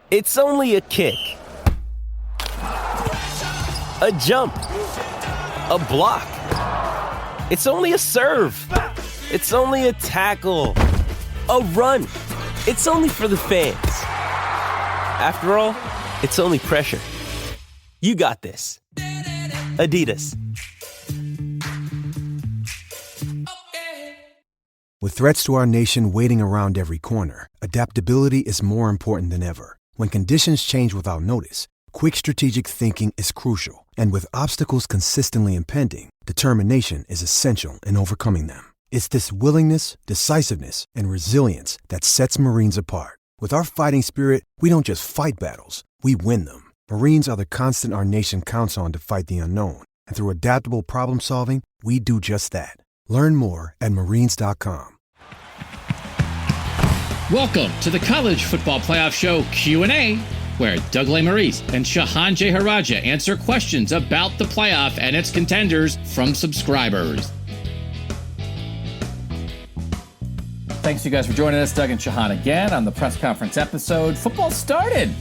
It's only a kick, a jump, a block. It's only a serve. It's only a tackle, a run. It's only for the fans. After all, it's only pressure. You got this. Adidas. With threats to our nation waiting around every corner, adaptability is more important than ever. When conditions change without notice, quick strategic thinking is crucial. And with obstacles consistently impending, determination is essential in overcoming them. It's this willingness, decisiveness, and resilience that sets Marines apart. With our fighting spirit, we don't just fight battles, we win them. Marines are the constant our nation counts on to fight the unknown. And through adaptable problem solving, we do just that. Learn more at Marines.com. Welcome to the College Football Playoff Show Q&A, where Doug Maurice and Shehan Jeyarajah answer questions about the playoff and its contenders from subscribers. Thanks you guys for joining us, Doug and Shehan, again on the press conference episode. Football started.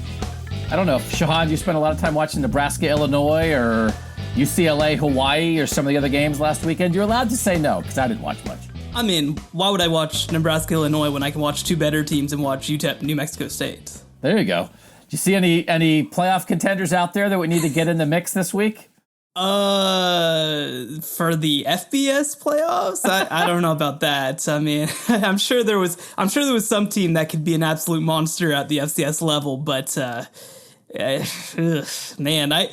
I don't know, Shehan, you spent a lot of time watching Nebraska, Illinois, or UCLA, Hawaii, or some of the other games last weekend. You're allowed to say no, because I didn't watch much. I mean, why would I watch Nebraska, Illinois when I can watch two better teams and watch UTEP, New Mexico State? There you go. Do you see any playoff contenders out there that we need to get in the mix this week? For the FBS playoffs, I don't know about that. I mean, I'm sure there was some team that could be an absolute monster at the FCS level, but man,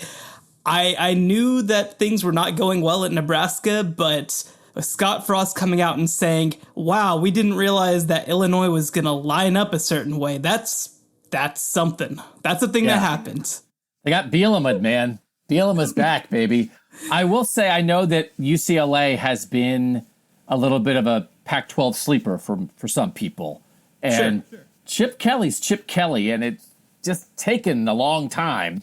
I knew that things were not going well at Nebraska, but Scott Frost coming out and saying, "Wow, we didn't realize that Illinois was going to line up a certain way." That's something. That's a thing that happened. They got Bielema, man. Bielema's back, baby. I will say I know that UCLA has been a little bit of a Pac-12 sleeper for some people. And sure. Chip Kelly's Chip Kelly, and it's just taken a long time.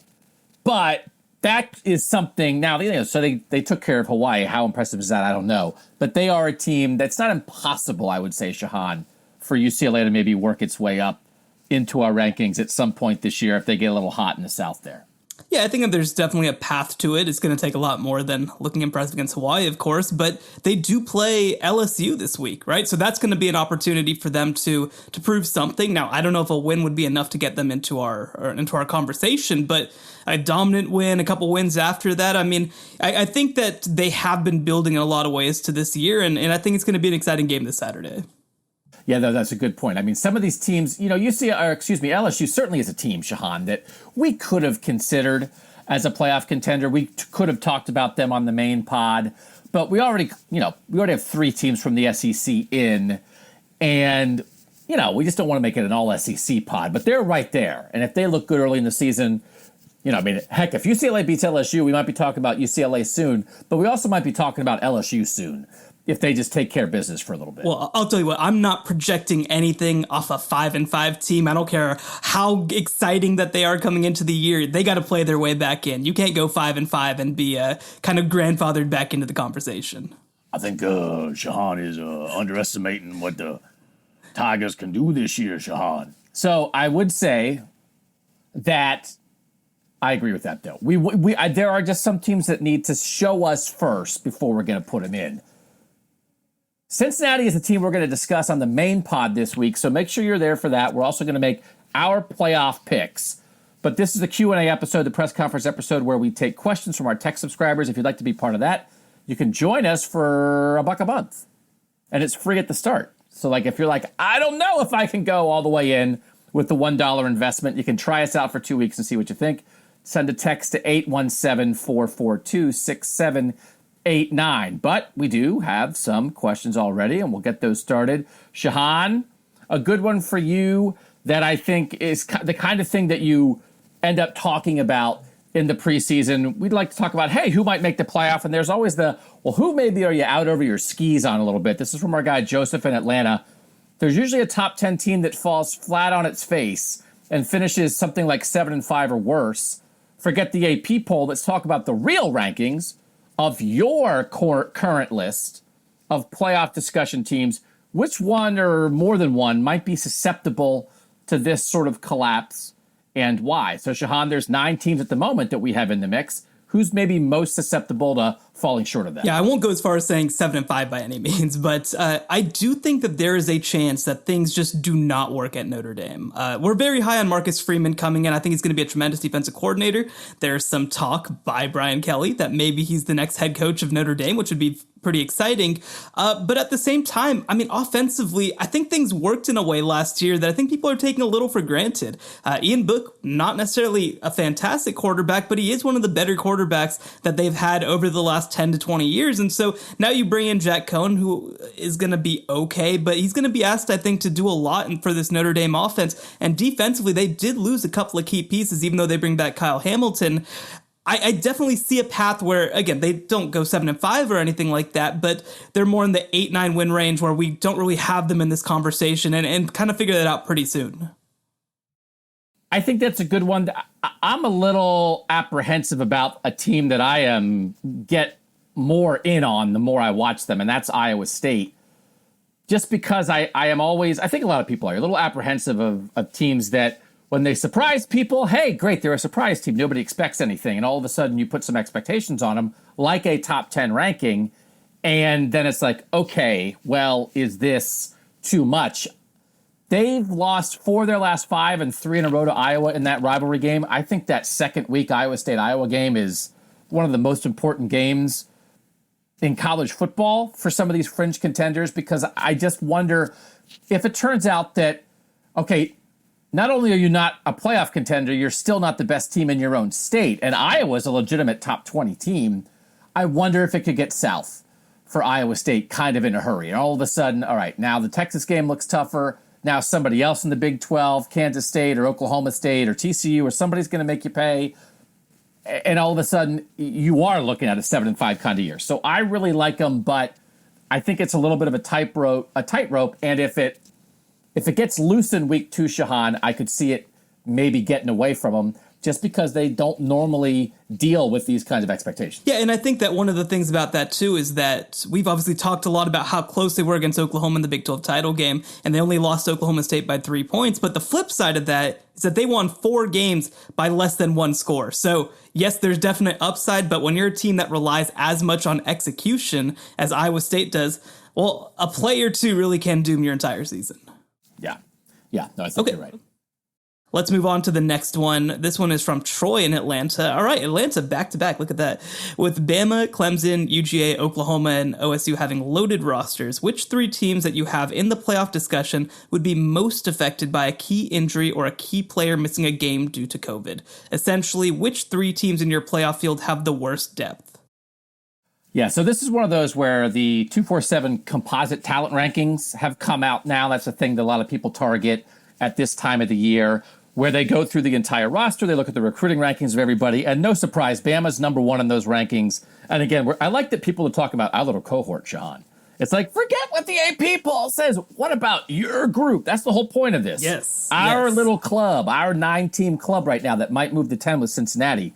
But that is something now, so they took care of Hawaii. How impressive is that? I don't know. But they are a team that's not impossible, I would say, Shehan, for UCLA to maybe work its way up into our rankings at some point this year if they get a little hot in the South there. Yeah, I think that there's definitely a path to it. It's going to take a lot more than looking impressive against Hawaii, of course, but they do play LSU this week, right? So that's going to be an opportunity for them to prove something. Now, I don't know if a win would be enough to get them into our conversation, but a dominant win, a couple wins after that. I mean, I think that they have been building in a lot of ways to this year, and I think it's going to be an exciting game this Saturday. Yeah, that's a good point. I mean, some of these teams, LSU certainly is a team, Shehan, that we could have considered as a playoff contender. We could have talked about them on the main pod, but we already have three teams from the SEC in, and we just don't want to make it an all SEC pod. But they're right there, and if they look good early in the season, heck, if UCLA beats LSU, we might be talking about UCLA soon, but we also might be talking about LSU soon, if they just take care of business for a little bit. Well, I'll tell you what, I'm not projecting anything off a 5-5 team. I don't care how exciting that they are coming into the year. They got to play their way back in. You can't go 5-5 and be kind of grandfathered back into the conversation. I think Shehan is underestimating what the Tigers can do this year, Shehan. So I would say that I agree with that, though. There are just some teams that need to show us first before we're going to put them in. Cincinnati is the team we're going to discuss on the main pod this week, so make sure you're there for that. We're also going to make our playoff picks. But this is the Q&A episode, the press conference episode, where we take questions from our tech subscribers. If you'd like to be part of that, you can join us for $1 a month. And it's free at the start. So if you're like, I don't know if I can go all the way in with the $1 investment, you can try us out for 2 weeks and see what you think. Send a text to 817-442-6789. But we do have some questions already, and we'll get those started. Shehan, a good one for you that I think is the kind of thing that you end up talking about in the preseason. We'd like to talk about, hey, who might make the playoff? And there's always who maybe are you out over your skis on a little bit? This is from our guy Joseph in Atlanta. There's usually a top 10 team that falls flat on its face and finishes something like 7-5 or worse. Forget the AP poll. Let's talk about the real rankings of your current list of playoff discussion teams. Which one or more than one might be susceptible to this sort of collapse and why. So, Shehan, there's 9 teams at the moment that we have in the mix. Who's maybe most susceptible to falling short of that? Yeah, I won't go as far as saying 7-5 by any means, but I do think that there is a chance that things just do not work at Notre Dame. We're very high on Marcus Freeman coming in. I think he's going to be a tremendous defensive coordinator. There's some talk by Brian Kelly that maybe he's the next head coach of Notre Dame, which would be pretty exciting. But at the same time, I mean, offensively, I think things worked in a way last year that I think people are taking a little for granted. Ian Book, not necessarily a fantastic quarterback, but he is one of the better quarterbacks that they've had over the last 10 to 20 years. And so now you bring in Jack Cohn, who is going to be okay, but he's going to be asked, I think, to do a lot for this Notre Dame offense. And defensively, they did lose a couple of key pieces, even though they bring back Kyle Hamilton. I definitely see a path where, again, they don't go 7-5 or anything like that, but they're more in the 8-9 win range where we don't really have them in this conversation and kind of figure that out pretty soon. I think that's a good one. I'm a little apprehensive about a team that I get more in on the more I watch them, and that's Iowa State. Just because I am always, I think a lot of people are a little apprehensive of teams that when they surprise people, hey, great, they're a surprise team. Nobody expects anything. And all of a sudden you put some expectations on them, like a top 10 ranking. And then it's like, okay, well, is this too much? They've lost 4 of their last 5 and 3 in a row to Iowa in that rivalry game. I think that second week Iowa State-Iowa game is one of the most important games in college football for some of these fringe contenders, because I just wonder if it turns out that, okay, not only are you not a playoff contender, you're still not the best team in your own state. And Iowa's a legitimate top 20 team. I wonder if it could get south for Iowa State kind of in a hurry. And all of a sudden, all right, now the Texas game looks tougher. Now somebody else in the Big 12, Kansas State or Oklahoma State or TCU, or somebody's going to make you pay. And all of a sudden, you are looking at a 7-5 kind of year. So I really like them, but I think it's a little bit of a tightrope. And if it gets loose in week 2, Shehan, I could see it maybe getting away from them, just because they don't normally deal with these kinds of expectations. Yeah, and I think that one of the things about that, too, is that we've obviously talked a lot about how close they were against Oklahoma in the Big 12 title game, and they only lost Oklahoma State by 3 points. But the flip side of that is that they won 4 games by less than 1 score. So, yes, there's definite upside, but when you're a team that relies as much on execution as Iowa State does, well, a play or two really can doom your entire season. Yeah, no, I think you're right. Let's move on to the next one. This one is from Troy in Atlanta. All right, Atlanta back-to-back. Look at that. With Bama, Clemson, UGA, Oklahoma, and OSU having loaded rosters, which 3 teams that you have in the playoff discussion would be most affected by a key injury or a key player missing a game due to COVID? Essentially, which 3 teams in your playoff field have the worst depth? Yeah, so this is one of those where the 247 composite talent rankings have come out now. That's a thing that a lot of people target at this time of the year, where they go through the entire roster, they look at the recruiting rankings of everybody, and no surprise, Bama's number 1 in those rankings. And again, I like that people are talking about our little cohort, Shehan. It's like, forget what the AP poll says. What about your group? That's the whole point of this. Yes. Our little club, our 9-team club right now that might move to 10 with Cincinnati.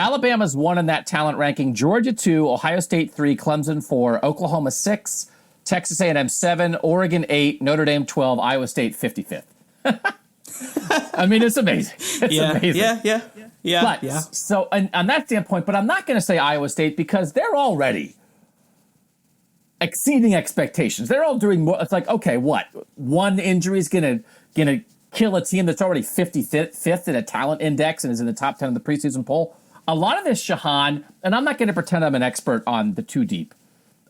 Alabama's 1 in that talent ranking, Georgia 2, Ohio State 3, Clemson 4, Oklahoma 6, Texas A&M 7, Oregon 8, Notre Dame 12, Iowa State 55th. I mean, it's amazing. It's amazing. Yeah. So on that standpoint, but I'm not going to say Iowa State because they're already exceeding expectations. They're all doing more. It's like, okay, what? 1 injury is going to kill a team that's already 55th in a talent index and is in the top 10 of the preseason poll. A lot of this, Shehan, and I'm not going to pretend I'm an expert on the 2 deep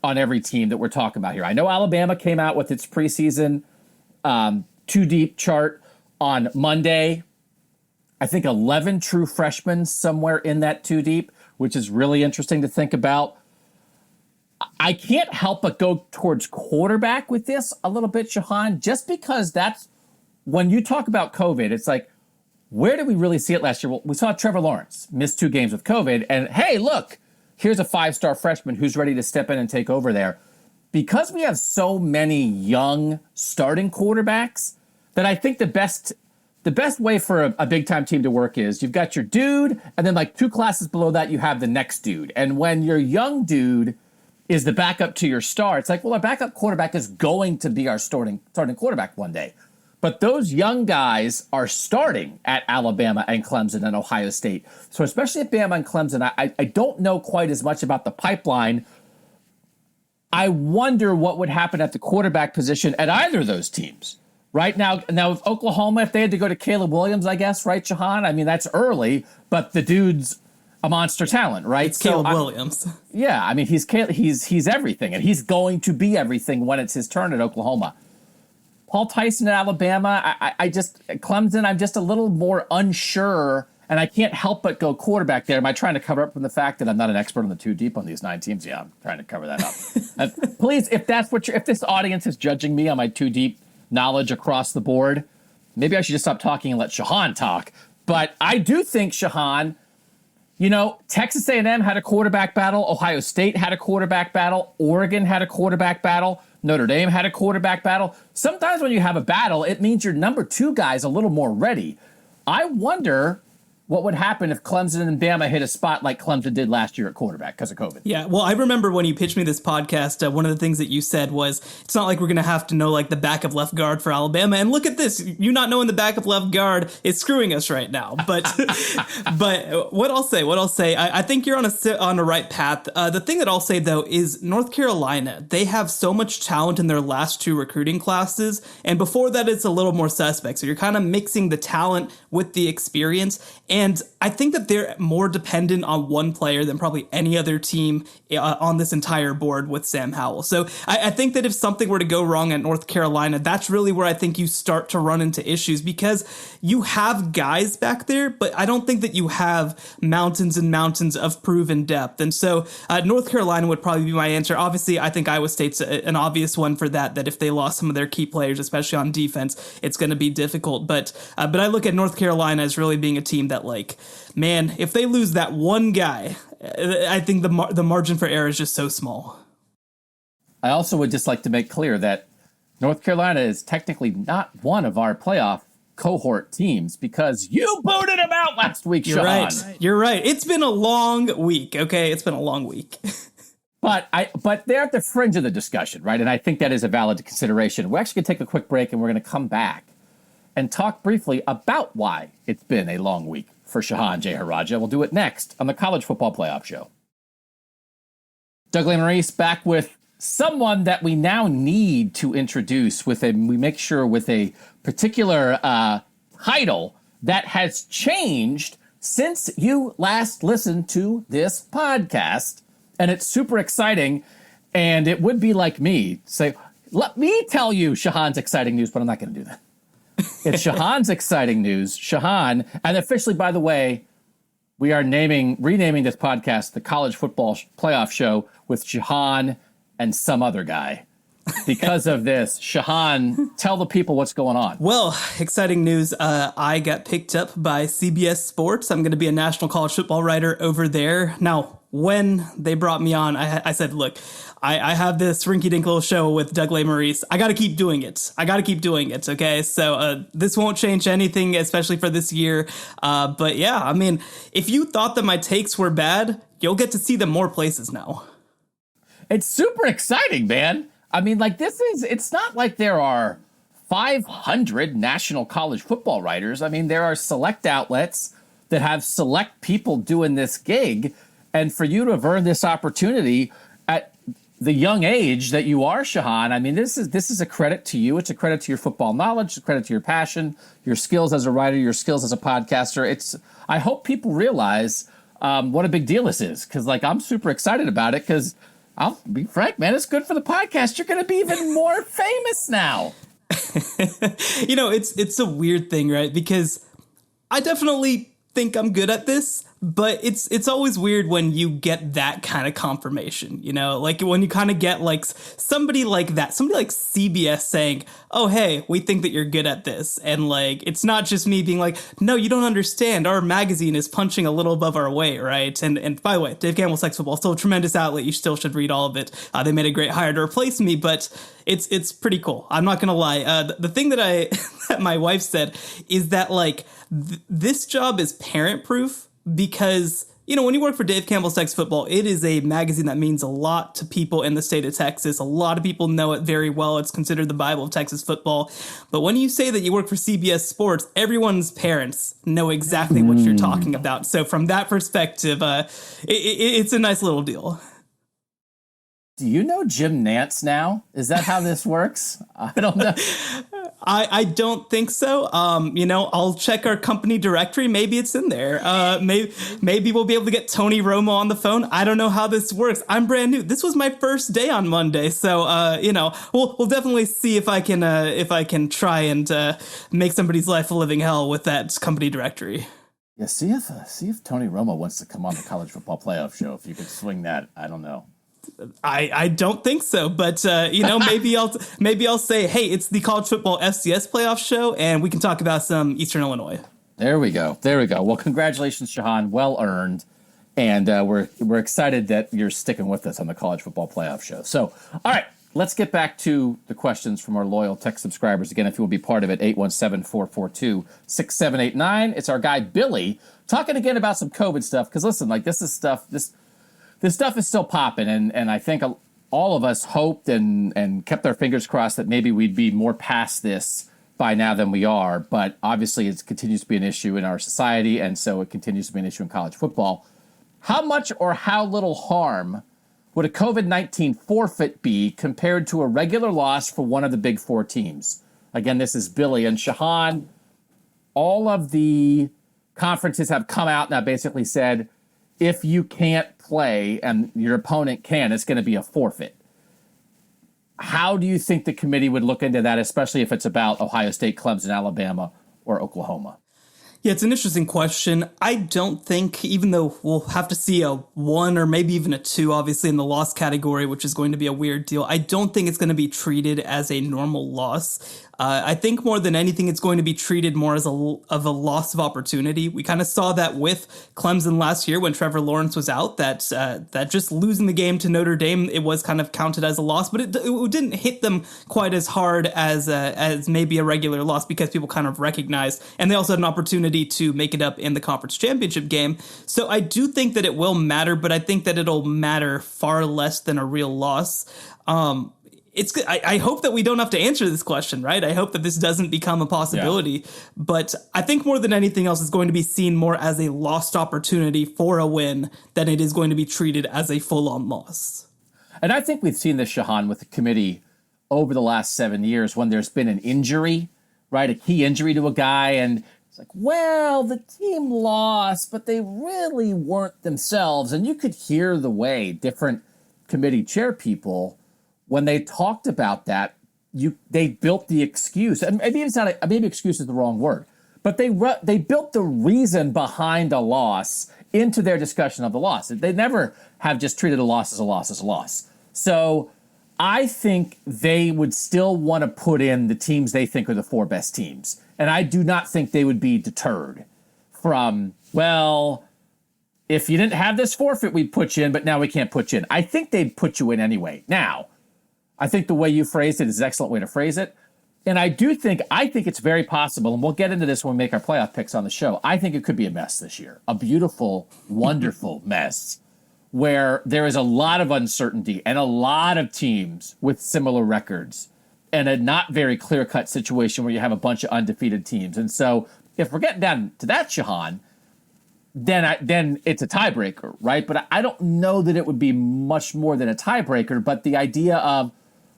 on every team that we're talking about here. I know Alabama came out with its preseason 2 deep chart on Monday. I think 11 true freshmen somewhere in that 2 deep, which is really interesting to think about. I can't help but go towards quarterback with this a little bit, Shehan, just because that's when you talk about COVID, it's like, where did we really see it last year? Well, we saw Trevor Lawrence miss 2 games with COVID, and hey, look, here's a 5-star freshman who's ready to step in and take over there. Because we have so many young starting quarterbacks, that I think the best way for a big-time team to work is you've got your dude, and then like 2 classes below that, you have the next dude. And when your young dude is the backup to your star, it's like, well, our backup quarterback is going to be our starting quarterback one day. But those young guys are starting at Alabama and Clemson and Ohio State. So especially at Bama and Clemson, I don't know quite as much about the pipeline. I wonder what would happen at the quarterback position at either of those teams. Right now, if Oklahoma, if they had to go to Caleb Williams, I guess, right, Shehan? I mean, that's early, but the dude's a monster talent, right? It's Caleb Williams. Yeah, I mean, he's everything, and he's going to be everything when it's his turn at Oklahoma. Paul Tyson at Alabama, Clemson, I'm just a little more unsure, and I can't help but go quarterback there. Am I trying to cover up from the fact that I'm not an expert on the 2 deep on these 9 teams? Yeah, I'm trying to cover that up. Please, if this audience is judging me on my 2 deep knowledge across the board, maybe I should just stop talking and let Shehan talk. But I do think Shehan, Texas A&M had a quarterback battle. Ohio State had a quarterback battle. Oregon had a quarterback battle. Notre Dame had a quarterback battle. Sometimes when you have a battle, it means your number 2 guy's a little more ready. I wonder what would happen if Clemson and Bama hit a spot like Clemson did last year at quarterback because of COVID. Yeah, well, I remember when you pitched me this podcast, one of the things that you said was, it's not like we're going to have to know like the back of left guard for Alabama. And look at this, you not knowing the back of left guard is screwing us right now. But but what I'll say, I think you're on the right path. The thing that I'll say, though, is North Carolina, they have so much talent in their last 2 recruiting classes. And before that, it's a little more suspect. So you're kind of mixing the talent with the experience. And I think that they're more dependent on one player than probably any other team on this entire board with Sam Howell. So I think that if something were to go wrong at North Carolina, that's really where I think you start to run into issues, because you have guys back there, but I don't think that you have mountains and mountains of proven depth. And so North Carolina would probably be my answer. Obviously, I think Iowa State's an obvious one for that if they lost some of their key players, especially on defense, it's going to be difficult. But I look at North Carolina as really being a team that, like, man, if they lose that one guy, I think the margin for error is just so small. I also would just like to make clear that North Carolina is technically not one of our playoff cohort teams because you booted him out last week, You're Shehan. right. You're right. It's been a long week, okay? It's been a long week. But they're at the fringe of the discussion, right? And I think that is a valid consideration. We're actually going to take a quick break, and we're going to come back and talk briefly about why it's been a long week for Shehan Jeyarajah. We'll do it next on the College Football Playoff Show. Doug and Maurice back with someone that we now need to introduce with a particular title that has changed since you last listened to this podcast. And it's super exciting. And it would be like me say, let me tell you Shehan's exciting news, but I'm not going to do that. It's Shehan's exciting news. Shehan, and officially, by the way, we are renaming this podcast the College Football Playoff Show with Shehan and some other guy. Because of this, Shehan, tell the people what's going on. Well, exciting news. I got picked up by CBS Sports. I'm going to be a national college football writer over there. Now, when they brought me on, I said, look, I have this rinky-dink little show with Doug and Maurice. I got to keep doing it. Okay? So this won't change anything, especially for this year. But yeah, I mean, if you thought that my takes were bad, you'll get to see them more places now. It's super exciting, man. I mean, like, it's not like there are 500 national college football writers. I mean, there are select outlets that have select people doing this gig. And for you to have earned this opportunity at the young age that you are, Shehan, I mean, this is a credit to you. It's a credit to your football knowledge, a credit to your passion, your skills as a writer, your skills as a podcaster. I hope people realize what a big deal this is, because, like, I'm super excited about it because I'll be frank, man, it's good for the podcast. You're going to be even more famous now. You know, it's a weird thing, right? Because I definitely think I'm good at this, but it's always weird when you get that kind of confirmation, you know, like when you kind of get like somebody like CBS saying, oh, hey, we think that you're good at this. And like, it's not just me being like, no, you don't understand. Our magazine is punching a little above our weight, right? And by the way, Dave Campbell's Sex Football, still a tremendous outlet. You still should read all of it. They made a great hire to replace me, but it's pretty cool. I'm not going to lie. The thing that that my wife said is that like this job is parent proof, because, when you work for Dave Campbell's Texas Football, it is a magazine that means a lot to people in the state of Texas. A lot of people know it very well. It's considered the Bible of Texas football. But when you say that you work for CBS Sports, everyone's parents know exactly what you're talking about. So from that perspective, it's a nice little deal. Do you know Jim Nantz now? Is that how this works? I don't know. I don't think so. I'll check our company directory. Maybe it's in there. Maybe we'll be able to get Tony Romo on the phone. I don't know how this works. I'm brand new. This was my first day on Monday, so we'll definitely see if I can try and make somebody's life a living hell with that company directory. Yeah, see if Tony Romo wants to come on the college football playoff show. If you could swing that, I don't know. I don't think so, but maybe I'll say, hey, it's the college football FCS playoff show, and we can talk about some Eastern Illinois. There we go. Well, congratulations, Shehan. Well earned, and we're excited that you're sticking with us on the college football playoff show. So, all right, let's get back to the questions from our loyal tech subscribers. Again, if you will be part of it, 817-442-6789. It's our guy Billy talking again about some COVID stuff. Because listen, this stuff is still popping, and I think all of us hoped and kept our fingers crossed that maybe we'd be more past this by now than we are. But obviously, it continues to be an issue in our society, and so it continues to be an issue in college football. How much or how little harm would a COVID-19 forfeit be compared to a regular loss for one of the big four teams? Again, this is Billy. And Shehan, all of the conferences have come out and have basically said, if you can't play and your opponent can, it's going to be a forfeit. How do you think the committee would look into that, especially if it's about Ohio State, Clemson, Alabama, or Oklahoma? Yeah, it's an interesting question. I don't think, even though we'll have to see a 1 or maybe even a 2, obviously, in the loss category, which is going to be a weird deal, I don't think it's going to be treated as a normal loss. I think more than anything, it's going to be treated more as a loss of opportunity. We kind of saw that with Clemson last year when Trevor Lawrence was out, that just losing the game to Notre Dame, it was kind of counted as a loss, but it didn't hit them quite as hard as maybe a regular loss because people kind of recognized, and they also had an opportunity to make it up in the conference championship game. So I do think that it will matter, but I think that it'll matter far less than a real loss. I hope that we don't have to answer this question, right? I hope that this doesn't become a possibility. Yeah. But I think more than anything else, it's going to be seen more as a lost opportunity for a win than it is going to be treated as a full-on loss. And I think we've seen this, Shehan, with the committee over the last 7 years when there's been an injury, right? A key injury to a guy, and it's like, well, the team lost, but they really weren't themselves. And you could hear the way different committee chair people, when they talked about that, they built the excuse, and maybe excuse is the wrong word, but they built the reason behind a loss into their discussion of the loss. They never have just treated a loss as a loss as a loss. So I think they would still want to put in the teams they think are the 4 best teams, and I do not think they would be deterred from, well, if you didn't have this forfeit, we'd put you in, but now we can't put you in. I think they'd put you in anyway. Now, I think the way you phrased it is an excellent way to phrase it. And I think it's very possible, and we'll get into this when we make our playoff picks on the show. I think it could be a mess this year, a beautiful, wonderful mess where there is a lot of uncertainty and a lot of teams with similar records and a not very clear-cut situation where you have a bunch of undefeated teams. And so if we're getting down to that, Shehan, then it's a tiebreaker, right? But I don't know that it would be much more than a tiebreaker, but the idea of,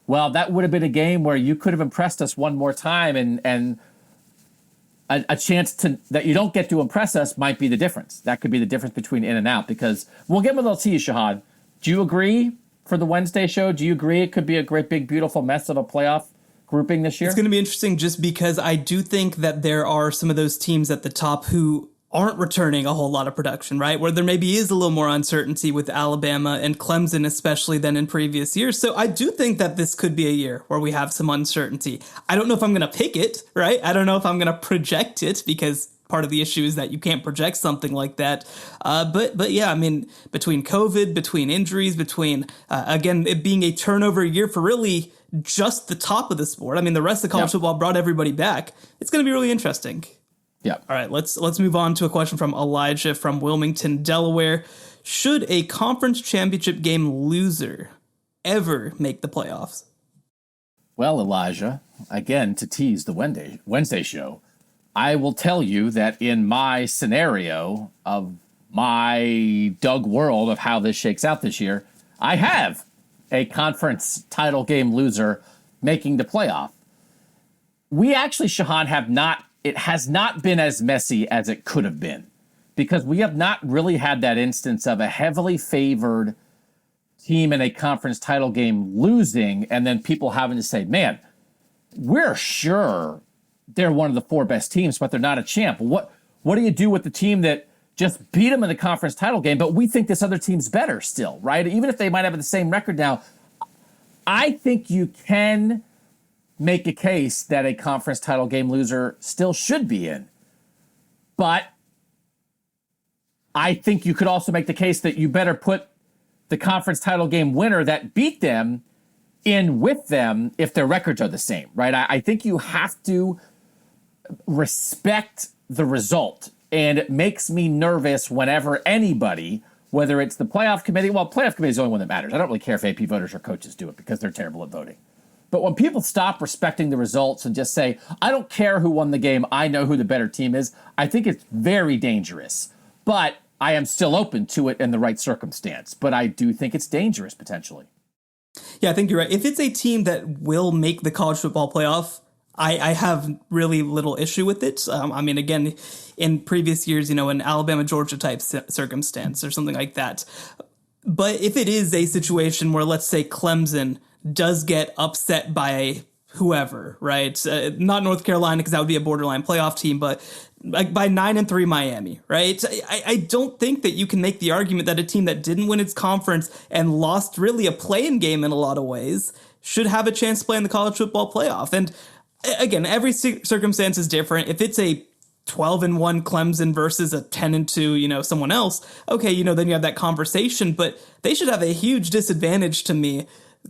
well, that would have been a game where you could have impressed us one more time, and a chance that you don't get to impress us might be the difference. That could be the difference between in and out, because we'll give them a little tease, Shehan. Do you agree for the Wednesday show? Do you agree it could be a great, big, beautiful mess of a playoff grouping this year? It's going to be interesting just because I do think that there are some of those teams at the top who aren't returning a whole lot of production, right? Where there maybe is a little more uncertainty with Alabama and Clemson, especially than in previous years. So I do think that this could be a year where we have some uncertainty. I don't know if I'm going to pick it, right? I don't know if I'm going to project it, because part of the issue is that you can't project something like that. But yeah, I mean, between COVID, between injuries, between, again, it being a turnover year for really just the top of the sport. I mean, the rest of college football brought everybody back. It's going to be really interesting. Yeah. All right, let's move on to a question from Elijah from Wilmington, Delaware. Should a conference championship game loser ever make the playoffs? Well, Elijah, again, to tease the Wednesday show, I will tell you that in my scenario of my Doug world of how this shakes out this year, I have a conference title game loser making the playoff. We actually, Shehan, it has not been as messy as it could have been, because we have not really had that instance of a heavily favored team in a conference title game losing and then people having to say, man, we're sure they're one of the 4 best teams, but they're not a champ. What do you do with the team that just beat them in the conference title game, but we think this other team's better still, right? Even if they might have the same record now, I think you can make a case that a conference title game loser still should be in. But I think you could also make the case that you better put the conference title game winner that beat them in with them if their records are the same, right? I think you have to respect the result. And it makes me nervous whenever anybody, whether it's the playoff committee, well, playoff committee is the only one that matters. I don't really care if AP voters or coaches do it because they're terrible at voting. But when people stop respecting the results and just say, I don't care who won the game, I know who the better team is, I think it's very dangerous. But I am still open to it in the right circumstance. But I do think it's dangerous potentially. Yeah, I think you're right. If it's a team that will make the college football playoff, I have really little issue with it. I mean, again, in previous years, an Alabama, Georgia type circumstance or something like that. But if it is a situation where, let's say, Clemson does get upset by whoever, right? Not North Carolina, because that would be a borderline playoff team, but like by 9-3 Miami, right? I don't think that you can make the argument that a team that didn't win its conference and lost really a play-in game in a lot of ways should have a chance to play in the college football playoff. And again, every circumstance is different. If it's a 12-1 Clemson versus a 10-2, someone else, okay, then you have that conversation, but they should have a huge disadvantage to me,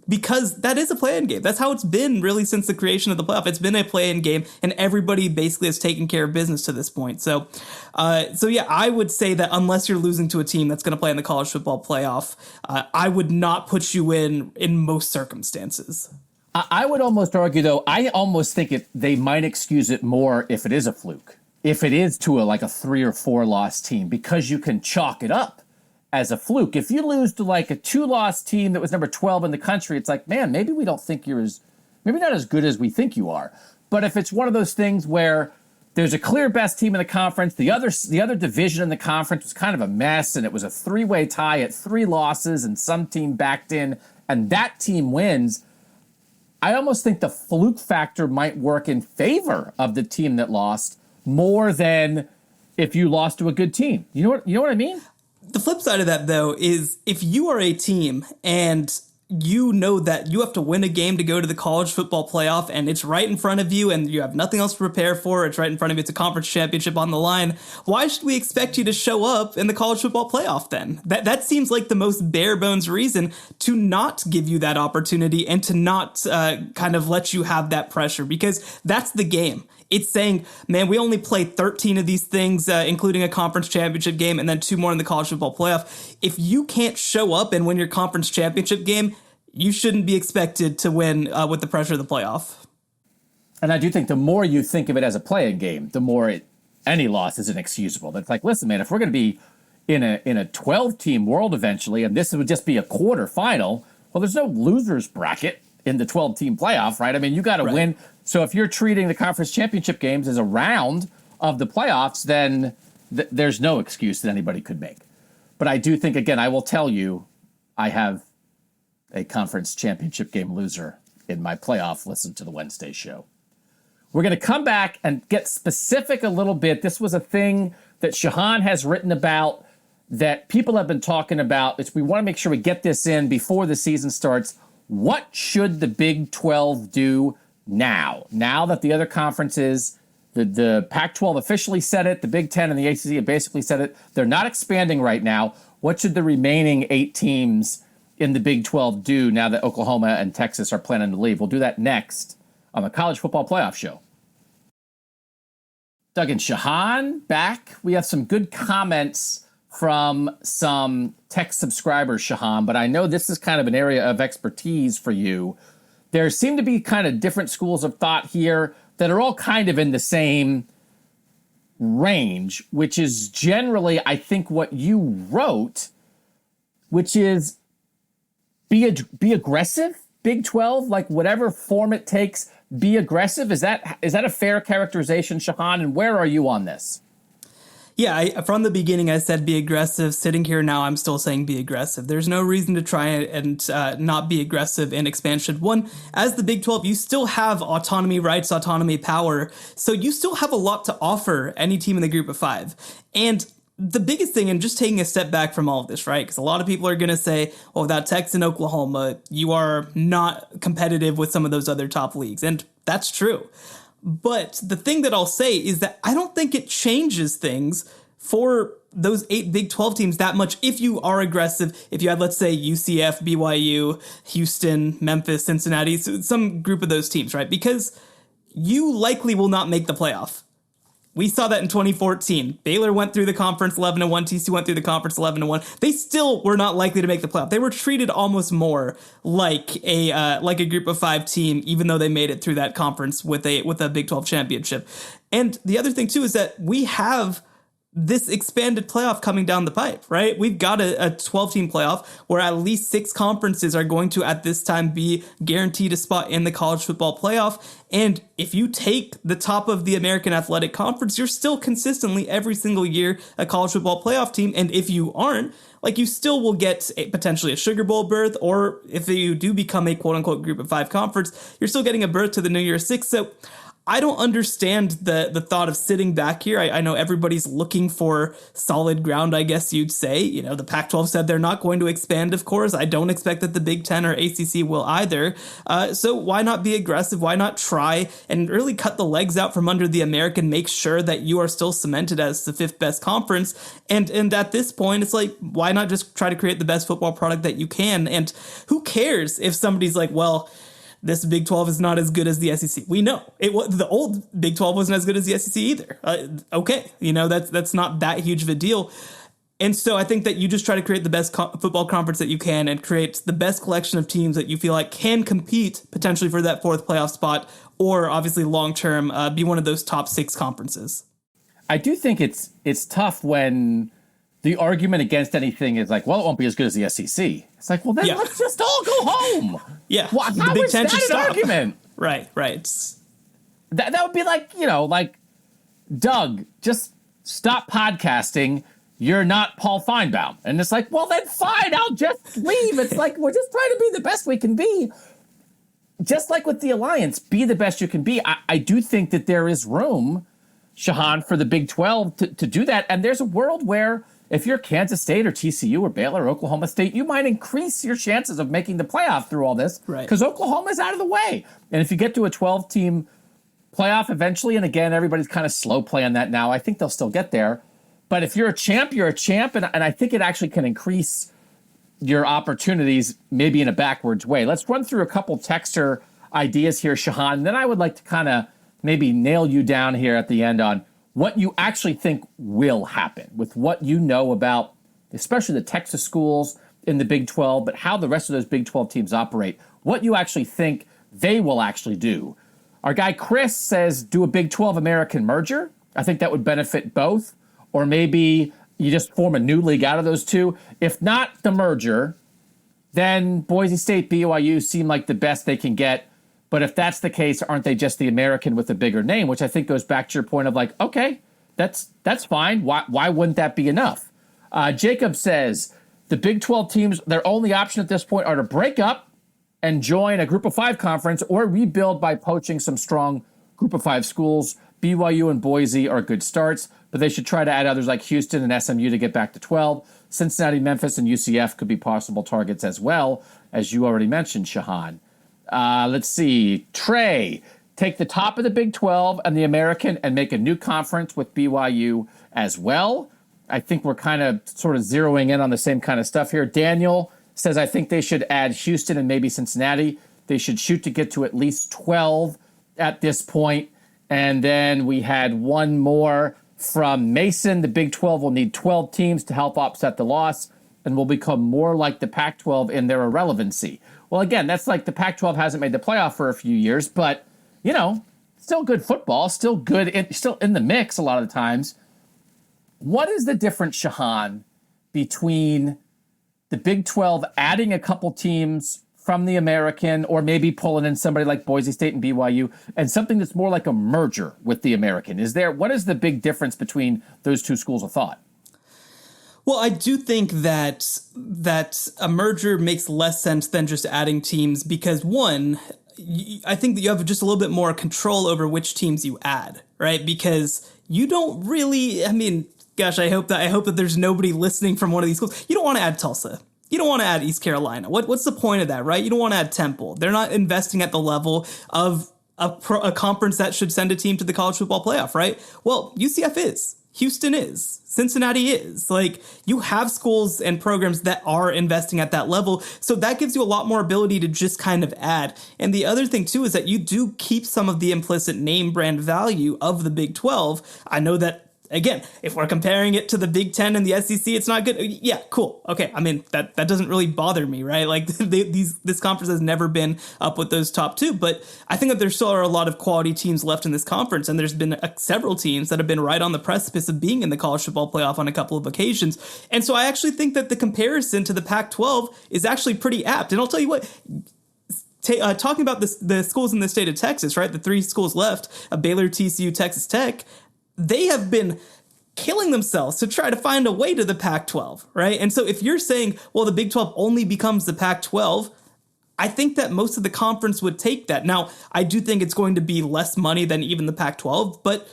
because that is a play-in game. That's how it's been really since the creation of the playoff. It's been a play-in game, and everybody basically has taken care of business to this point. So yeah, I would say that unless you're losing to a team that's going to play in the college football playoff, I would not put you in most circumstances. I would almost argue, though, I almost think they might excuse it more if it is a fluke, if it is to a 3 or 4 loss team, because you can chalk it up as a fluke. If you lose to a 2-loss team that was number 12 in the country, it's like, man, maybe we don't think maybe not as good as we think you are. But if it's one of those things where there's a clear best team in the conference, the other division in the conference was kind of a mess, and it was a 3-way tie at 3 losses, and some team backed in, and that team wins, I almost think the fluke factor might work in favor of the team that lost more than if you lost to a good team. You know what I mean? The flip side of that, though, is if you are a team and you know that you have to win a game to go to the college football playoff, and it's right in front of you and you have nothing else to prepare for, it's right in front of you, it's a conference championship on the line, why should we expect you to show up in the college football playoff then? That seems like the most bare bones reason to not give you that opportunity and to not kind of let you have that pressure, because that's the game. It's saying, man, we only play 13 of these things, including a conference championship game and then 2 more in the college football playoff. If you can't show up and win your conference championship game, you shouldn't be expected to win with the pressure of the playoff. And I do think the more you think of it as a play-in game, the more any loss is inexcusable. That's like, listen, man, if we're going to be in a 12-team world eventually, and this would just be a quarterfinal, well, there's no losers bracket in the 12-team playoff, right? I mean, you got to win. So if you're treating the conference championship games as a round of the playoffs, then there's no excuse that anybody could make. But I do think, again, I will tell you, I have a conference championship game loser in my playoff. Listen to the Wednesday show. We're going to come back and get specific a little bit. This was a thing that Shehan has written about, that people have been talking about. We want to make sure we get this in before the season starts. What should the Big 12 do now that the other conferences, the Pac-12 officially said it, the Big 10 and the ACC have basically said it, they're not expanding right now. What should the remaining 8 teams in the Big 12 do now that Oklahoma and Texas are planning to leave? We'll do that next on the College Football Playoff Show. Doug and Shehan back. We have some good comments from some tech subscribers, Shehan, but I know this is kind of an area of expertise for you. There seem to be kind of different schools of thought here that are all kind of in the same range, which is generally, I think, what you wrote, which is be aggressive, Big 12, like whatever form it takes, be aggressive. Is that a fair characterization, Shehan? And where are you on this? Yeah, from the beginning I said be aggressive. Sitting here now, I'm still saying be aggressive. There's no reason to try and not be aggressive in expansion. One, as the Big 12, you still have autonomy rights, autonomy power, so you still have a lot to offer any team in the group of five. And the biggest thing, and just taking a step back from all of this, right? Because a lot of people are going to say, well, without Texas and Oklahoma, you are not competitive with some of those other top leagues. And that's true. But the thing that I'll say is that I don't think it changes things for those 8 Big 12 teams that much if you are aggressive. If you had, let's say, UCF, BYU, Houston, Memphis, Cincinnati, some group of those teams, right? Because you likely will not make the playoff. We saw that in 2014. Baylor went through the conference 11-1. TCU went through the conference 11-1. They still were not likely to make the playoff. They were treated almost more like a group of 5 team, even though they made it through that conference with a Big 12 championship. And the other thing too is that we have this expanded playoff coming down the pipe, right? We've got a 12-team playoff where at least 6 conferences are going to, at this time, be guaranteed a spot in the college football playoff. And if you take the top of the American Athletic Conference, you're still consistently every single year a college football playoff team. And if you aren't, like, you still will get potentially a Sugar Bowl berth, or if you do become a quote-unquote group of 5 conference, you're still getting a berth to the New Year's Six. So I don't understand the thought of sitting back here. I know everybody's looking for solid ground, I guess you'd say. You know, the Pac-12 said they're not going to expand, of course. I don't expect that the Big Ten or ACC will either. So why not be aggressive? Why not try and really cut the legs out from under the American, make sure that you are still cemented as the 5th best conference? And at this point, it's like, why not just try to create the best football product that you can? And who cares if somebody's like, well, this Big 12 is not as good as the SEC. We know the old Big 12 wasn't as good as the SEC either. Okay, you know, that's not that huge of a deal. And so I think that you just try to create the best football conference that you can and create the best collection of teams that you feel like can compete potentially for that 4th playoff spot, or obviously long term be one of those top 6 conferences. I do think it's tough when the argument against anything is like, well, it won't be as good as the SEC. It's like, well, then let's just all go home. Yeah. How the Big Ten should stop. Argument? Right. That would be like, like, Doug, just stop podcasting. You're not Paul Feinbaum. And it's like, well, then fine, I'll just leave. It's like, we're just trying to be the best we can be. Just like with the Alliance, be the best you can be. I do think that there is room, Shehan, for the Big 12 to do that. And there's a world where if you're Kansas State or TCU or Baylor or Oklahoma State, you might increase your chances of making the playoff through all this, right? Because Oklahoma's out of the way. And if you get to a 12-team playoff eventually, and again, everybody's kind of slow playing that now, I think they'll still get there. But if you're a champ, you're a champ, and I think it actually can increase your opportunities maybe in a backwards way. Let's run through a couple texter ideas here, Shehan, and then I would like to kind of maybe nail you down here at the end on what you actually think will happen with what you know about, especially the Texas schools in the Big 12, but how the rest of those Big 12 teams operate, what you actually think they will actually do. Our guy Chris says, do a Big 12 American merger. I think that would benefit both. Or maybe you just form a new league out of those two. If not the merger, then Boise State, BYU seem like the best they can get. But if that's the case, aren't they just the American with a bigger name? Which I think goes back to your point of like, okay, that's fine. Why wouldn't that be enough? Jacob says the Big 12 teams, their only option at this point are to break up and join a Group of 5 conference or rebuild by poaching some strong Group of 5 schools. BYU and Boise are good starts, but they should try to add others like Houston and SMU to get back to 12. Cincinnati, Memphis, and UCF could be possible targets as well, as you already mentioned, Shehan. Let's see. Trey, take the top of the Big 12 and the American and make a new conference with BYU as well. I think we're kind of sort of zeroing in on the same kind of stuff here. Daniel says, I think they should add Houston and maybe Cincinnati. They should shoot to get to at least 12 at this point. And then we had one more from Mason. The Big 12 will need 12 teams to help offset the loss and will become more like the Pac-12 in their irrelevancy. Well, again, that's like the Pac-12 hasn't made the playoff for a few years, but, still good football, still good, still in the mix a lot of the times. What is the difference, Shehan, between the Big 12 adding a couple teams from the American, or maybe pulling in somebody like Boise State and BYU, and something that's more like a merger with the American? What is the big difference between those two schools of thought? Well, I do think that a merger makes less sense than just adding teams because, one, I think that you have just a little bit more control over which teams you add, right? Because you don't really, gosh, I hope that there's nobody listening from one of these schools. You don't want to add Tulsa. You don't want to add East Carolina. What's the point of that, right? You don't want to add Temple. They're not investing at the level of a conference that should send a team to the college football playoff, right? Well, UCF is. Houston is. Cincinnati is. Like, you have schools and programs that are investing at that level. So that gives you a lot more ability to just kind of add. And the other thing, too, is that you do keep some of the implicit name brand value of the Big 12. I know that, again, if we're comparing it to the Big 10 and the SEC, it's not good. Yeah, cool. Okay, that doesn't really bother me, right? Like, this conference has never been up with those top two, but I think that there still are a lot of quality teams left in this conference, and there's been several teams that have been right on the precipice of being in the college football playoff on a couple of occasions. And so I actually think that the comparison to the Pac-12 is actually pretty apt. And I'll tell you what, talking about the schools in the state of Texas, right? The three schools left, Baylor, TCU, Texas Tech, they have been killing themselves to try to find a way to the Pac-12, right? And so if you're saying, well, the Big 12 only becomes the Pac-12, I think that most of the conference would take that. Now, I do think it's going to be less money than even the Pac-12, but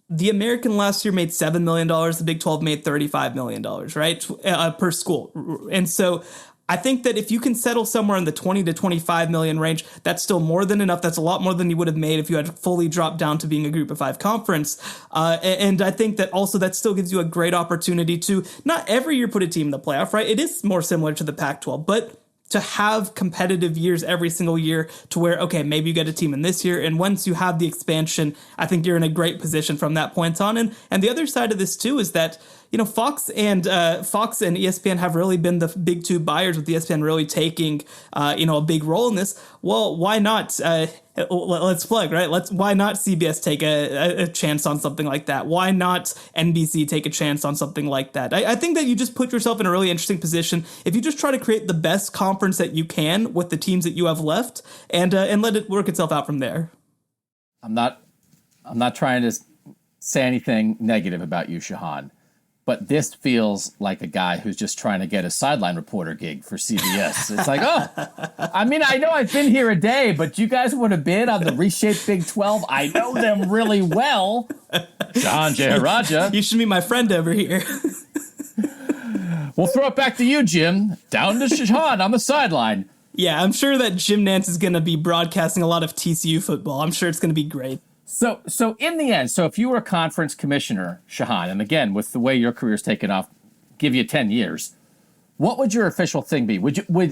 the American last year made $7 million. The Big 12 made $35 million, right? Per school. And so I think that if you can settle somewhere in the 20 to 25 million range, that's still more than enough. That's a lot more than you would have made if you had fully dropped down to being a group of five conference. And I think that also that still gives you a great opportunity to not every year put a team in the playoff, right? It is more similar to the Pac-12, but to have competitive years every single year to where, okay, maybe you get a team in this year. And once you have the expansion, I think you're in a great position from that point on. And the other side of this too is that, Fox and ESPN have really been the big two buyers, with ESPN really taking, a big role in this. Well, why not? Let's plug, right? Why not CBS take a chance on something like that? Why not NBC take a chance on something like that? I think that you just put yourself in a really interesting position if you just try to create the best conference that you can with the teams that you have left, and let it work itself out from there. I'm not trying to say anything negative about you, Shehan, but this feels like a guy who's just trying to get a sideline reporter gig for CBS. It's like, I know I've been here a day, but you guys want to bid on the reshaped Big 12? I know them really well. Shehan Jeyarajah. You should be my friend over here. We'll throw it back to you, Jim. Down to Shehan on the sideline. Yeah, I'm sure that Jim Nantz is going to be broadcasting a lot of TCU football. I'm sure it's going to be great. So in the end, if you were a conference commissioner, Shehan, and again, with the way your career's taken off, give you 10 years, what would your official thing be?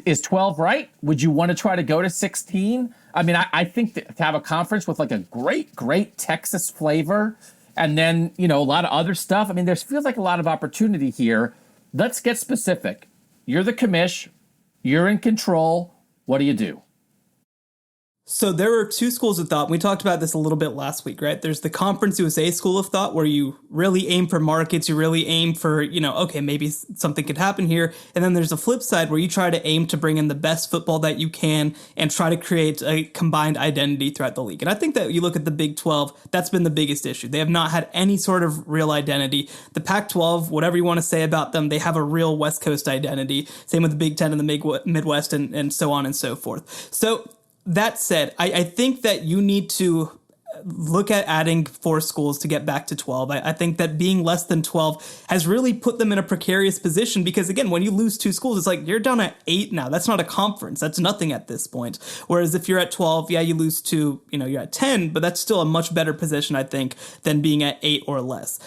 Is 12 right? Would you want to try to go to 16? I think to have a conference with like a great Texas flavor, and then, a lot of other stuff. There feels like a lot of opportunity here. Let's get specific. You're the commish. You're in control. What do you do? So there are two schools of thought. We talked about this a little bit last week, right? There's the Conference USA school of thought, where you really aim for markets, you really aim for, okay, maybe something could happen here. And then there's a flip side where you try to aim to bring in the best football that you can and try to create a combined identity throughout the league. And I think that you look at the Big 12, that's been the biggest issue. They have not had any sort of real identity. The Pac-12, whatever you want to say about them, they have a real West Coast identity. Same with the Big 10 and the Midwest and so on and so forth. So that said, I think that you need to look at adding 4 schools to get back to 12. I think that being less than 12 has really put them in a precarious position because, again, when you lose 2 schools, it's like you're down at 8 now. That's not a conference. That's nothing at this point. Whereas if you're at 12, yeah, you lose 2, you're at 10, but that's still a much better position, I think, than being at 8 or less.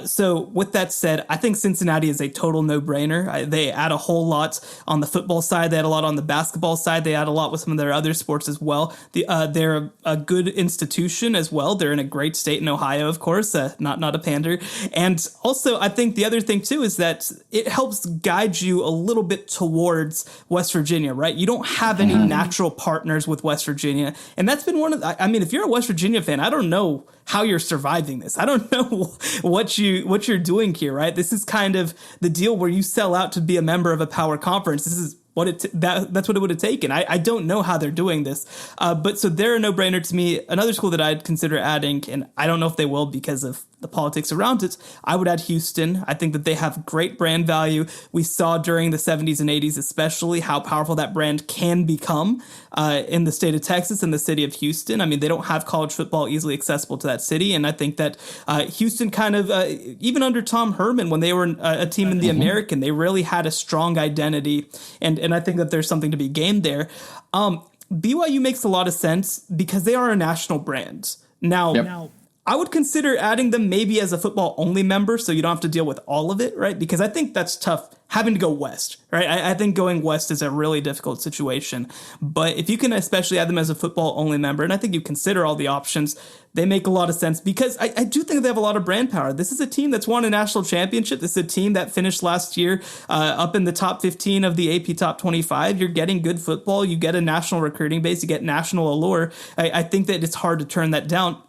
So with that said, I think Cincinnati is a total no-brainer. They add a whole lot on the football side. They add a lot on the basketball side. They add a lot with some of their other sports as well. They're a good institution. situation as well. They're in a great state in Ohio, of course, not a pander. And also, I think the other thing too is that it helps guide you a little bit towards West Virginia, right? You don't have any natural partners with West Virginia. And that's been one of the, I mean, if you're a West Virginia fan, I don't know how you're surviving this. I don't know what you're doing here, right? This is kind of the deal where you sell out to be a member of a power conference. This is that's what it would have taken. I don't know how they're doing this, but so they're a no-brainer to me. Another school that I'd consider adding, and I don't know if they will because of the politics around it, I would add Houston. I think that they have great brand value. We saw during the 70s and 80s especially how powerful that brand can become in the state of Texas and the city of Houston. I mean, they don't have college football easily accessible to that city, and I think that Houston kind of, even under Tom Herman, when they were a team in the American, they really had a strong identity, and I think that there's something to be gained there. BYU makes a lot of sense because they are a national brand. Now, I would consider adding them maybe as a football only member so you don't have to deal with all of it, right? Because I think that's tough having to go west, right? I think going west is a really difficult situation. But if you can especially add them as a football only member, and I think you consider all the options, they make a lot of sense because I do think they have a lot of brand power. This is a team that's won a national championship. This is a team that finished last year up in the top 15 of the AP top 25. You're getting good football. You get a national recruiting base. You get national allure. I think that it's hard to turn that down.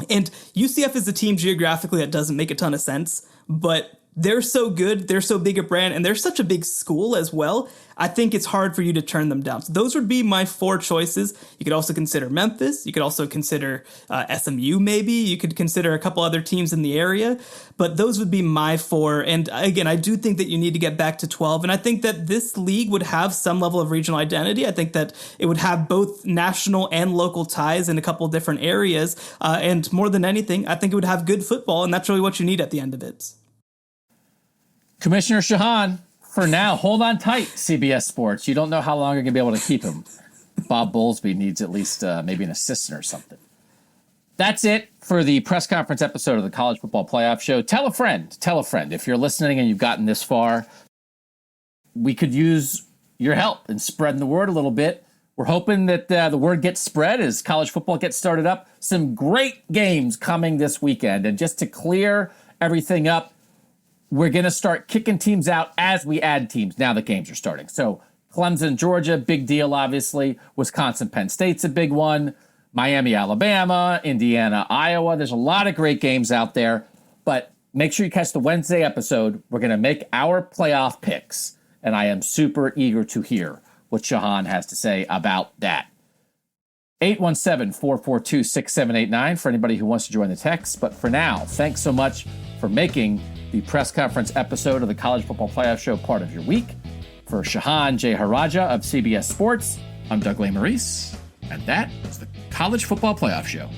And UCF is a team geographically that doesn't make a ton of sense, but they're so good, they're so big a brand, and they're such a big school as well. I think it's hard for you to turn them down. So those would be my 4 choices. You could also consider Memphis. You could also consider SMU maybe. You could consider a couple other teams in the area. But those would be my 4. And again, I do think that you need to get back to 12. And I think that this league would have some level of regional identity. I think that it would have both national and local ties in a couple different areas. And more than anything, I think it would have good football. And that's really what you need at the end of it. Commissioner Shehan, for now, hold on tight, CBS Sports. You don't know how long you're going to be able to keep him. Bob Bowlesby needs at least maybe an assistant or something. That's it for the press conference episode of the College Football Playoff Show. Tell a friend. If you're listening and you've gotten this far, we could use your help in spreading the word a little bit. We're hoping that the word gets spread as college football gets started up. Some great games coming this weekend. And just to clear everything up, we're going to start kicking teams out as we add teams now that games are starting. So Clemson, Georgia, big deal, obviously. Wisconsin, Penn State's a big one. Miami, Alabama, Indiana, Iowa. There's a lot of great games out there. But make sure you catch the Wednesday episode. We're going to make our playoff picks. And I am super eager to hear what Shehan has to say about that. 817-442-6789 for anybody who wants to join the text. But for now, thanks so much for making the press conference episode of the College Football Playoff Show part of your week. For Shehan Jeyarajah of CBS Sports, I'm Doug Lesmerises, and that is the College Football Playoff Show.